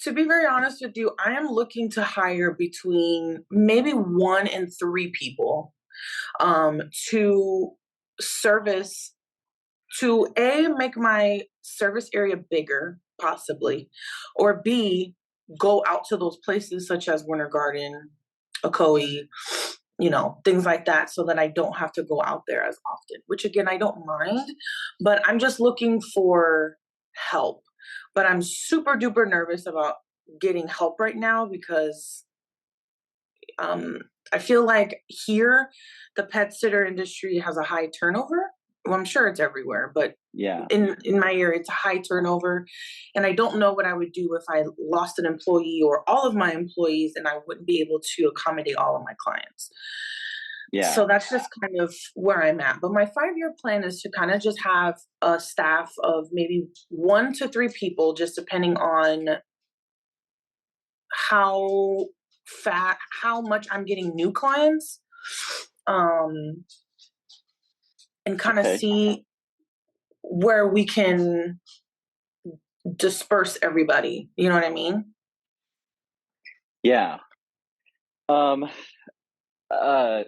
To be very honest with you, I am looking to hire between maybe 1 and 3 people to service to A, make my service area bigger, possibly, or B, go out to those places such as Winter Garden, Ocoee, things like that, so that I don't have to go out there as often, which again, I don't mind, but I'm just looking for help. But I'm super duper nervous about getting help right now because um, I feel like here the pet sitter industry has a high turnover. Well, I'm sure it's everywhere, but Yeah. in my area, it's a high turnover, and I don't know what I would do if I lost an employee or all of my employees, and I wouldn't be able to accommodate all of my clients. Yeah. So that's just kind of where I'm at. But my 5-year plan is to kind of just have a staff of maybe 1 to 3 people, just depending on how how much I'm getting new clients, um, and kind of Okay. see where we can disperse everybody. You know what I mean? Yeah. Um, uh,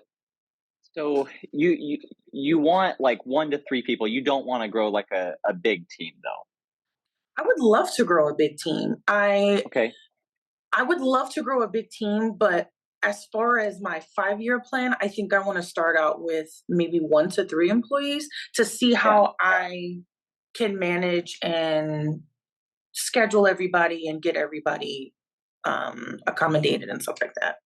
so you want like 1 to 3 people. You don't want to grow like a big team though. I would love to grow a big team. Okay. I would love to grow a big team, but as far as my 5-year plan, I think I want to start out with maybe 1 to 3 employees to see Yeah. how I can manage and schedule everybody and get everybody accommodated and stuff like that.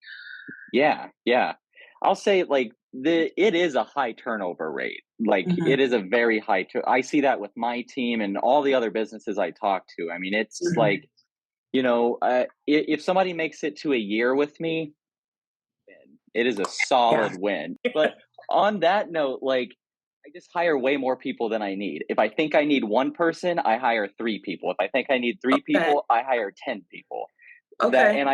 Yeah. Yeah. I'll say like it is a high turnover rate. Like Hmm. it is a very high. I see that with my team and all the other businesses I talk to. I mean, it's Hmm. like if somebody makes it to a year with me, win. It is a Yeah. solid win. But on that note, like I just hire way more people than I need. If I think I need one person, I hire 3 people. If I think I need three Okay. people, I hire 10 people. That Okay. and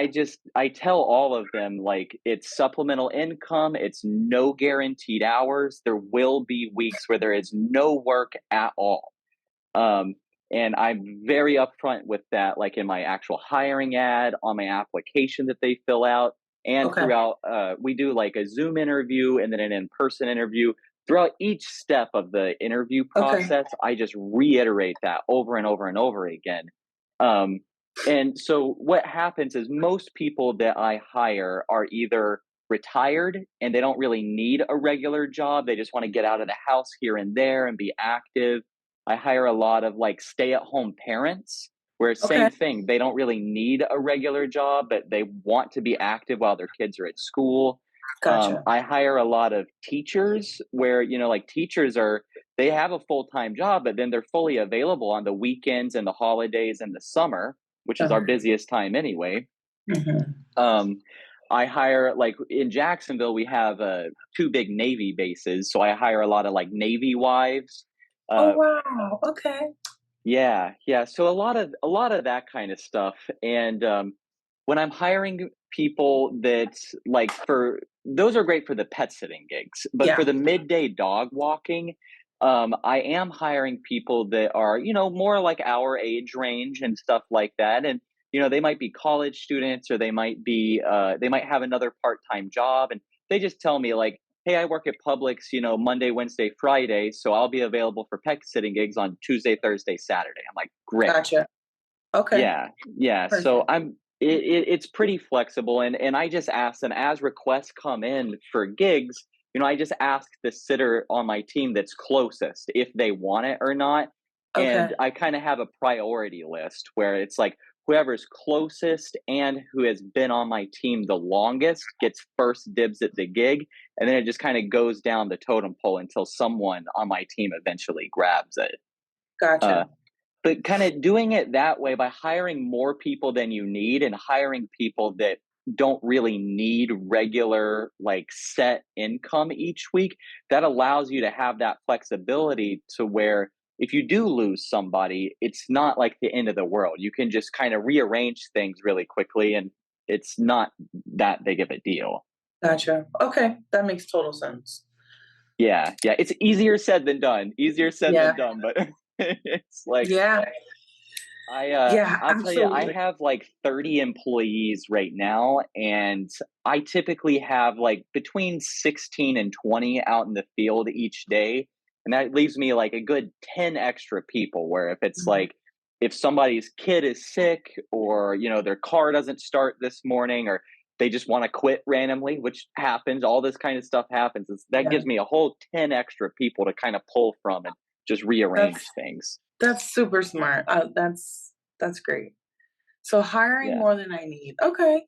I tell all of them like it's supplemental income, it's no guaranteed hours. There will be weeks where there is no work at all. Um, and I'm very upfront with that, like in my actual hiring ad, on my application that they fill out, and Okay. throughout. We do like a Zoom interview and then an in-person interview. Throughout each step of the interview Okay. process, I just reiterate that over and over and over again. Um, and so what happens is most people that I hire are either retired and they don't really need a regular job. They just want to get out of the house here and there and be active. I hire a lot of like stay at home parents where Okay. same thing, they don't really need a regular job, but they want to be active while their kids are at school. Gotcha. I hire a lot of teachers where, like teachers they have a full time job, but then they're fully available on the weekends and the holidays and the summer, which is our Summer. busiest time anyway. Hmm. Um, I hire like in Jacksonville, we have 2 big Navy bases. So I hire a lot of like Navy wives. Oh Uh, wow. Okay. Yeah, yeah. So a lot of that kind of stuff. And when I'm hiring people that like for those are great for the pet sitting gigs, but for Yeah. the midday dog walking, I am hiring people that are more like our age range and stuff like that. And they might be college students or they might have another part-time job, and they just tell me like, hey, I work at Publix, Monday, Wednesday, Friday, so I'll be available for pet sitting gigs on Tuesday, Thursday, Saturday. I'm like, great. Gotcha. Okay. Yeah, yeah. So Perfect. it's pretty flexible, and I just ask them as requests come in for gigs. I just ask the sitter on my team that's closest if they want it or not, and Okay. I kind of have a priority list where it's like whoever's closest and who has been on my team the longest gets first dibs at the gig, and then it just kind of goes down the totem pole until someone on my team eventually grabs it. Uh, Gotcha. but kind of doing it that way by hiring more people than you need and hiring people that don't really need regular like set income each week, that allows you to have that flexibility to where if you do lose somebody, it's not like the end of the world. You can just kind of rearrange things really quickly, and it's not that big of a deal. Gotcha. Okay. That makes total sense. Yeah, yeah, it's easier said than done, but it's like Yeah. Yeah, I'll tell you, I absolutely. have like 30 employees right now, and I typically have like between 16 and 20 out in the field each day. And that leaves me like a good 10 extra people where if it's Mhm. like, if somebody's kid is sick or, their car doesn't start this morning or they just want to quit randomly, which happens, all this kind of stuff happens. That Yeah, gives me a whole 10 extra people to kind of pull from and just that's rearrange things. that's super smart. That's great. So hiring Yeah. more than I need. Okay.